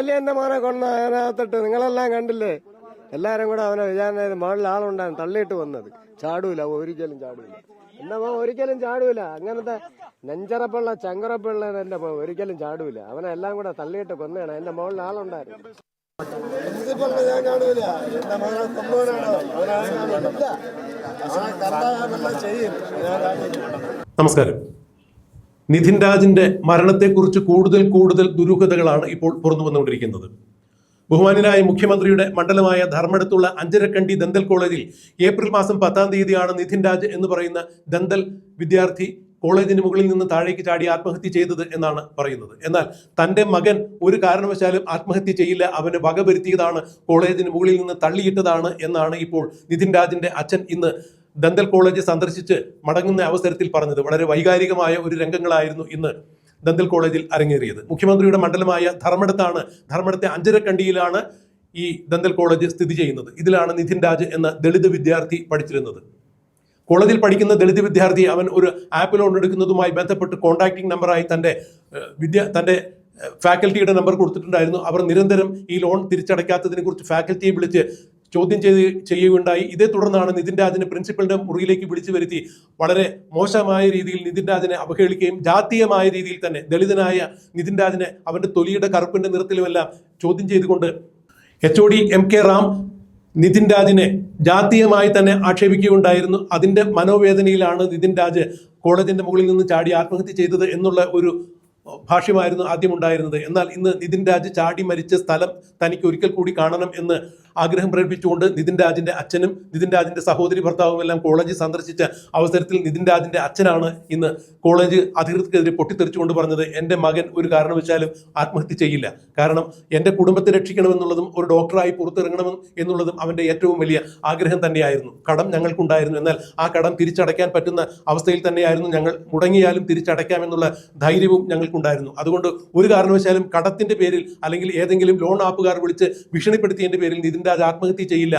അതല്ലേ എന്റെ മോനെ കൊന്ന അതിനകത്തിട്ട് നിങ്ങളെല്ലാം കണ്ടില്ലേ? എല്ലാരും കൂടെ അവനെ വിചാരണ മുകളിൽ ആളുണ്ടായിരുന്നു തള്ളിയിട്ട് വന്നത്. ചാടൂല, ഒരിക്കലും ചാടൂല. എന്റെ മോൻ ഒരിക്കലും ചാടൂല. അങ്ങനത്തെ നെഞ്ചറപ്പുള്ള ചങ്കറപ്പുള്ള എന്റെ മോൻ ഒരിക്കലും ചാടൂല. അവനെ എല്ലാം കൂടെ തള്ളിയിട്ട് കൊന്നതാണ്. എന്റെ മുകളിൽ ആളുണ്ടായിരുന്നു. ഞാൻ കാണൂല. എന്റെ മകനെ കൊന്നവനാണോ? നമസ്കാരം. നിധിൻ രാജിന്റെ മരണത്തെക്കുറിച്ച് കൂടുതൽ ദുരൂഹതകളാണ് ഇപ്പോൾ പുറത്തു വന്നുകൊണ്ടിരിക്കുന്നത്. ബഹുമാന്യനായ മുഖ്യമന്ത്രിയുടെ മണ്ഡലമായ ധർമ്മടത്തുള്ള അഞ്ചരക്കണ്ടി ദന്തൽ കോളേജിൽ ഏപ്രിൽ മാസം 10-ാം തീയതിയാണ് നിധിൻ രാജ് എന്ന് പറയുന്ന ദന്തൽ വിദ്യാർത്ഥി കോളേജിന് മുകളിൽ നിന്ന് താഴേക്ക് ചാടി ആത്മഹത്യ ചെയ്തത് എന്നാണ് പറയുന്നത്. എന്നാൽ തന്റെ മകൻ ഒരു കാരണവശാലും ആത്മഹത്യ ചെയ്യില്ല, അവന് വകവരുത്തിയതാണ്, കോളേജിന് മുകളിൽ നിന്ന് തള്ളിയിട്ടതാണ് എന്നാണ് ഇപ്പോൾ നിധിൻ രാജിന്റെ അച്ഛൻ ഇന്ന് ദന്തൽ കോളേജ് സന്ദർശിച്ച് മടങ്ങുന്ന അവസരത്തിൽ പറഞ്ഞത്. വളരെ വൈകാരികമായ ഒരു രംഗങ്ങളായിരുന്നു ഇന്ന് ദന്തൽ കോളേജിൽ അരങ്ങേറിയത്. മുഖ്യമന്ത്രിയുടെ മണ്ഡലമായ ധർമ്മടത്തെ അഞ്ചരക്കണ്ടിയിലാണ് ഈ ദന്തൽ കോളേജ് സ്ഥിതി ചെയ്യുന്നത്. ഇതിലാണ് നിധിൻ രാജ് എന്ന ദളിത് വിദ്യാർത്ഥി പഠിച്ചിരുന്നത്. കോളേജിൽ പഠിക്കുന്ന ദളിത് വിദ്യാർത്ഥി അവൻ ഒരു ആപ്പ് ലോൺ എടുക്കുന്നതുമായി ബന്ധപ്പെട്ട് കോൺടാക്റ്റിംഗ് നമ്പറായി തന്റെ ഫാക്കൽറ്റിയുടെ നമ്പർ കൊടുത്തിട്ടുണ്ടായിരുന്നു. അവർ നിരന്തരം ഈ ലോൺ തിരിച്ചടയ്ക്കാത്തതിനെ കുറിച്ച് ഫാക്കൽറ്റിയെ വിളിച്ച് ചോദ്യം ചെയ്യുകയുണ്ടായി. ഇതേ തുടർന്നാണ് നിധിൻ രാജിനെ പ്രിൻസിപ്പലിന്റെ മുറിയിലേക്ക് വിളിച്ചു വരുത്തി വളരെ മോശമായ രീതിയിൽ നിധിൻ രാജിനെ അവഹേളിക്കുകയും ജാതീയമായ രീതിയിൽ തന്നെ ദളിതനായ നിധിൻ രാജിനെ അവന്റെ തൊലിയുടെ കറുപ്പിന്റെ നിറത്തിലുമെല്ലാം ചോദ്യം ചെയ്തുകൊണ്ട് HOD MK റാം നിധിൻ രാജിനെ ജാതീയമായി തന്നെ ആക്ഷേപിക്കുകയുണ്ടായിരുന്നു. അതിന്റെ മനോവേദനയിലാണ് നിധിൻ രാജ് കോളേജിന്റെ മുകളിൽ നിന്ന് ചാടി ആത്മഹത്യ ചെയ്തത് എന്നുള്ള ഒരു ഭാഷ്യമായിരുന്നു ആദ്യം ഉണ്ടായിരുന്നത്. എന്നാൽ ഇന്ന് നിധിൻ രാജ് ചാടി മരിച്ച സ്ഥലം തനിക്ക് ഒരിക്കൽ കൂടി കാണണം എന്ന് ആഗ്രഹം പ്രകടിപ്പിച്ചുകൊണ്ട് നിധിൻ രാജിന്റെ അച്ഛനും നിധിൻ രാജിന്റെ സഹോദരി ഭർത്താവും എല്ലാം കോളേജ് സന്ദർശിച്ച അവസരത്തിൽ നിധിൻ രാജിന്റെ അച്ഛനാണ് ഇന്ന് കോളേജ് അധികൃതർക്കെതിരെ പൊട്ടിത്തെറിച്ചുകൊണ്ട് പറഞ്ഞത്, എന്റെ മകൻ ഒരു കാരണവശാലും ആത്മഹത്യ ചെയ്യില്ല, കാരണം എന്റെ കുടുംബത്തെ രക്ഷിക്കണമെന്നുള്ളതും ഒരു ഡോക്ടറായി പുറത്തിറങ്ങണം എന്നുള്ളതും അവന്റെ ഏറ്റവും വലിയ ആഗ്രഹം തന്നെയായിരുന്നു. കടം ഞങ്ങൾക്കുണ്ടായിരുന്നു, എന്നാൽ ആ കടം തിരിച്ചടയ്ക്കാൻ പറ്റുന്ന അവസ്ഥയിൽ തന്നെയായിരുന്നു ഞങ്ങൾ. മുടങ്ങിയാലും തിരിച്ചടയ്ക്കാമെന്നുള്ള ധൈര്യവും ഞങ്ങൾക്കുണ്ടായിരുന്നു. അതുകൊണ്ട് ഒരു കാരണവശാലും കടത്തിന്റെ പേരിൽ അല്ലെങ്കിൽ ഏതെങ്കിലും ലോൺ ആപ്പുകാർ വിളിച്ച് ഭീഷണിപ്പെടുത്തിയതിന്റെ പേരിൽ നിധിൻ രാജ് ആത്മഹത്യ ചെയ്യില്ല.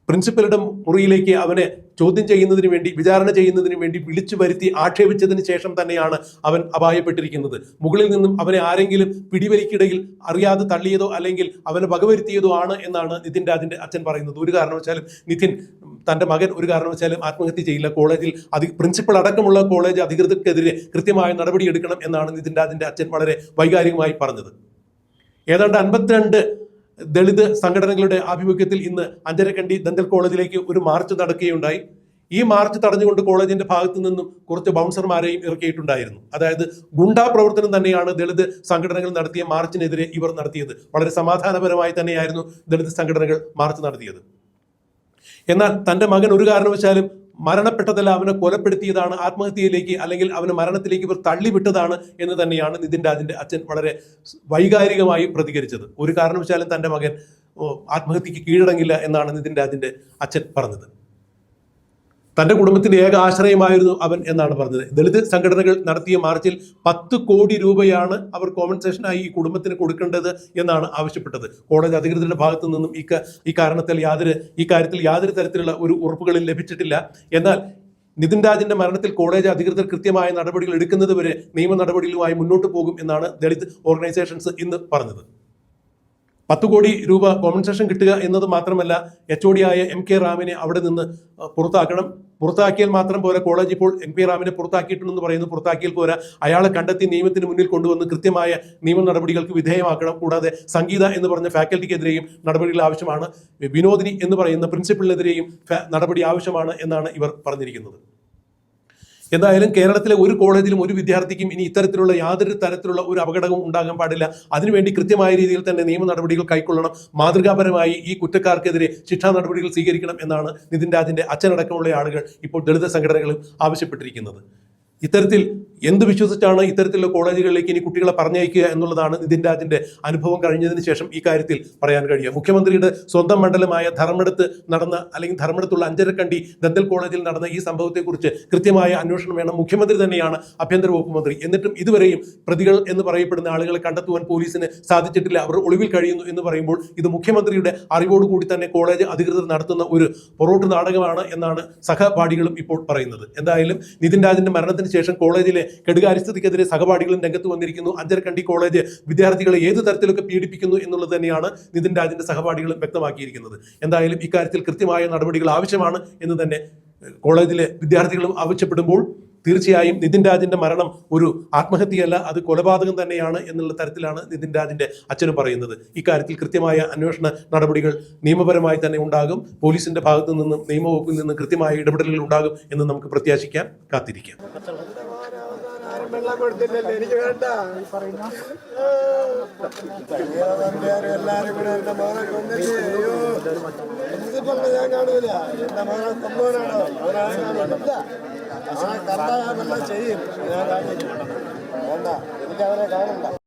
പ്രിൻസിപ്പലുടെ മുറിയിലേക്ക് അവനെ ചോദ്യം ചെയ്യുന്നതിന് വേണ്ടി, വിചാരണ ചെയ്യുന്നതിന് വേണ്ടി വിളിച്ചു വരുത്തി ആക്ഷേപിച്ചതിന് ശേഷം തന്നെയാണ് അവൻ അപായപ്പെട്ടിരിക്കുന്നത്. മുകളിൽ നിന്നും അവനെ ആരെങ്കിലും പിടിവലിക്കിടയിൽ അറിയാതെ തള്ളിയതോ അല്ലെങ്കിൽ അവനെ വകവരുത്തിയതോ ആണ് എന്നാണ് നിധിൻ രാജിന്റെ അച്ഛൻ പറയുന്നത്. ഒരു കാരണവശാലും തന്റെ മകൻ ഒരു കാരണവശാലും ആത്മഹത്യ ചെയ്യില്ല. കോളേജിൽ പ്രിൻസിപ്പൽ അടക്കമുള്ള കോളേജ് അധികൃതർക്കെതിരെ കൃത്യമായ നടപടിയെടുക്കണം എന്നാണ് നിധിൻ രാജിന്റെ അച്ഛൻ വളരെ വൈകാരികമായി പറഞ്ഞത്. ഏതാണ്ട് 52 ദളിത് സംഘടനകളുടെ ആഭിമുഖ്യത്തിൽ ഇന്ന് അഞ്ചരക്കണ്ടി ദന്തൽ കോളേജിലേക്ക് ഒരു മാർച്ച് നടക്കുകയുണ്ടായി. ഈ മാർച്ച് തടഞ്ഞുകൊണ്ട് കോളേജിന്റെ ഭാഗത്തു നിന്നും കുറച്ച് ബൗൺസർമാരെയും ഇറക്കിയിട്ടുണ്ടായിരുന്നു. അതായത് ഗുണ്ടാ പ്രവർത്തനം തന്നെയാണ് ദളിത് സംഘടനകൾ നടത്തിയ മാർച്ചിനെതിരെ ഇവർ നടത്തിയത്. വളരെ സമാധാനപരമായി തന്നെയായിരുന്നു ദളിത് സംഘടനകൾ മാർച്ച് നടത്തിയത്. എന്നാൽ തന്റെ മകൻ ഒരു കാരണവശാലും മരണപ്പെട്ടതല്ല, അവനെ കൊലപ്പെടുത്തിയതാണ്, ആത്മഹത്യയിലേക്ക് അല്ലെങ്കിൽ അവനെ മരണത്തിലേക്ക് ഇവർ തള്ളിവിട്ടതാണ് എന്ന് തന്നെയാണ് നിധിൻ രാജിന്റെ അച്ഛൻ വളരെ വൈകാരികമായി പ്രതികരിച്ചത്. ഒരു കാരണവശാലും തന്റെ മകൻ ആത്മഹത്യക്ക് കീഴടങ്ങില്ല എന്നാണ് നിധിൻ രാജിന്റെ അച്ഛൻ പറഞ്ഞത്. തന്റെ കുടുംബത്തിന്റെ ഏക ആശ്രയമായിരുന്നു അവൻ എന്നാണ് പറഞ്ഞത്. ദളിത് സംഘടനകൾ നടത്തിയ മാർച്ചിൽ 10 കോടി രൂപയാണ് അവർ കോമ്പൻസേഷനായി ഈ കുടുംബത്തിന് കൊടുക്കേണ്ടത് എന്നാണ് ആവശ്യപ്പെട്ടത്. കോളേജ് അധികൃതരുടെ ഭാഗത്തു നിന്നും ഈ കാര്യത്തിൽ യാതൊരു തരത്തിലുള്ള ഒരു ഉറപ്പുകളും ലഭിച്ചിട്ടില്ല. എന്നാൽ നിധിൻ രാജിന്റെ മരണത്തിൽ കോളേജ് അധികൃതർ കൃത്യമായ നടപടികൾ എടുക്കുന്നത് വരെ നിയമ നടപടികളുമായി മുന്നോട്ട് പോകും എന്നാണ് ദളിത് ഓർഗനൈസേഷൻസ് ഇന്ന് പറഞ്ഞത്. 10 കോടി രൂപ കോമ്പൻസേഷൻ കിട്ടുക എന്നത് മാത്രമല്ല, HOD ആയ MK റാമിനെ അവിടെ നിന്ന് പുറത്താക്കണം. പുറത്താക്കിയാൽ മാത്രം പോരാ, കോളേജ് ഇപ്പോൾ MK റാമിനെ പുറത്താക്കിയിട്ടുണ്ടെന്ന് പറയുന്നു. പുറത്താക്കിയാൽ പോരാ, അയാളെ കണ്ടെത്തി നിയമത്തിന് മുന്നിൽ കൊണ്ടുവന്ന് കൃത്യമായ നിയമ നടപടികൾക്ക് വിധേയമാക്കണം. കൂടാതെ സംഗീത എന്ന് പറഞ്ഞ ഫാക്കൽറ്റിക്കെതിരെയും നടപടികൾ ആവശ്യമാണ്. വിനോദിനി എന്ന് പറയുന്ന പ്രിൻസിപ്പലിനെതിരെയും നടപടി ആവശ്യമാണ് എന്നാണ് ഇവർ പറഞ്ഞിരിക്കുന്നത്. എന്തായാലും കേരളത്തിലെ ഒരു കോളേജിലും ഒരു വിദ്യാർത്ഥിക്കും ഇനി ഇത്തരത്തിലുള്ള യാതൊരു തരത്തിലുള്ള ഒരു അപകടവും ഉണ്ടാകാൻ പാടില്ല. അതിനുവേണ്ടി കൃത്യമായ രീതിയിൽ തന്നെ നിയമ നടപടികൾ കൈക്കൊള്ളണം. മാതൃകാപരമായി ഈ കുറ്റക്കാർക്കെതിരെ ശിക്ഷാ നടപടികൾ സ്വീകരിക്കണം എന്നാണ് നിധിൻ രാജിന്റെ അച്ഛനടക്കമുള്ള ആളുകൾ ഇപ്പോൾ ദളിത് സംഘടനകളും ആവശ്യപ്പെട്ടിരിക്കുന്നത്. ഇത്തരത്തിൽ എന്ത് വിശ്വസിച്ചാണ് ഇത്തരത്തിലുള്ള കോളേജുകളിലേക്ക് ഇനി കുട്ടികളെ പറഞ്ഞയക്കുക എന്നുള്ളതാണ് നിധിൻ രാജിന്റെ അനുഭവം കഴിഞ്ഞതിന് ശേഷം ഈ കാര്യത്തിൽ പറയാൻ കഴിയുക. മുഖ്യമന്ത്രിയുടെ സ്വന്തം മണ്ഡലമായ ധർമ്മടത്തുള്ള അഞ്ചരക്കണ്ടി ദന്തൽ കോളേജിൽ നടന്ന ഈ സംഭവത്തെക്കുറിച്ച് കൃത്യമായ അന്വേഷണം വേണം. മുഖ്യമന്ത്രി തന്നെയാണ് ആഭ്യന്തര വകുപ്പ് മന്ത്രി. എന്നിട്ടും ഇതുവരെയും പ്രതികൾ എന്ന് പറയപ്പെടുന്ന ആളുകളെ കണ്ടെത്തുവാൻ പോലീസിന് സാധിച്ചിട്ടില്ല. അവർ ഒളിവിൽ കഴിയുന്നു എന്ന് പറയുമ്പോൾ ഇത് മുഖ്യമന്ത്രിയുടെ അറിവോടുകൂടി തന്നെ കോളേജ് അധികൃതർ നടത്തുന്ന ഒരു പൊറോട്ട് നാടകമാണ് എന്നാണ് സഹപാഠികളും ഇപ്പോൾ പറയുന്നത്. എന്തായാലും നിധിൻ രാജിന്റെ മരണത്തിന് ശേഷം കോളേജിലെ കെടുകാര്യസ്ഥതയ്ക്കെതിരെ സഹപാഠികളും രംഗത്ത് വന്നിരിക്കുന്നു. അഞ്ചരക്കണ്ടി കോളേജ് വിദ്യാർത്ഥികളെ ഏത് തരത്തിലൊക്കെ പീഡിപ്പിക്കുന്നു എന്നുള്ളത് തന്നെയാണ് നിതിൻ രാജിന്റെ സഹപാഠികളും വ്യക്തമാക്കിയിരിക്കുന്നത്. എന്തായാലും ഇക്കാര്യത്തിൽ കൃത്യമായ നടപടികൾ ആവശ്യമാണ് എന്ന് തന്നെ കോളേജിലെ വിദ്യാർത്ഥികളും ആവശ്യപ്പെടുമ്പോൾ തീർച്ചയായും നിതിൻ രാജിന്റെ മരണം ഒരു ആത്മഹത്യയല്ല, അത് കൊലപാതകം തന്നെയാണ് എന്നുള്ള തരത്തിലാണ് നിതിൻ രാജിന്റെ അച്ഛനും പറയുന്നത്. ഇക്കാര്യത്തിൽ കൃത്യമായ അന്വേഷണ നടപടികൾ നിയമപരമായി തന്നെ ഉണ്ടാകും. പോലീസിന്റെ ഭാഗത്തു നിന്നും നിയമവകുപ്പിൽ നിന്നും കൃത്യമായ ഇടപെടലുകൾ ഉണ്ടാകും എന്ന് നമുക്ക് പ്രത്യാശിക്കാം, കാത്തിരിക്കാം. വെള്ളം കൊടുത്തില്ലല്ലോ, എനിക്ക് വേണ്ട. എല്ലാരും കൂടെ എന്റെ മോനെ കൊന്നില്ലേ? അയ്യോ, പ്രിൻസിപ്പളിനെ ഞാൻ കാണൂല. എന്റെ മോനെ കൊന്നവനാണോ? അവനാണ് കാണൂല. അവനെ കണ്ടാൽ ഞാൻ വെള്ളം ചെയ്യും. ഞാൻ കാണില്ല, വേണ്ട, എനിക്ക് അവനെ കാണണ്ട.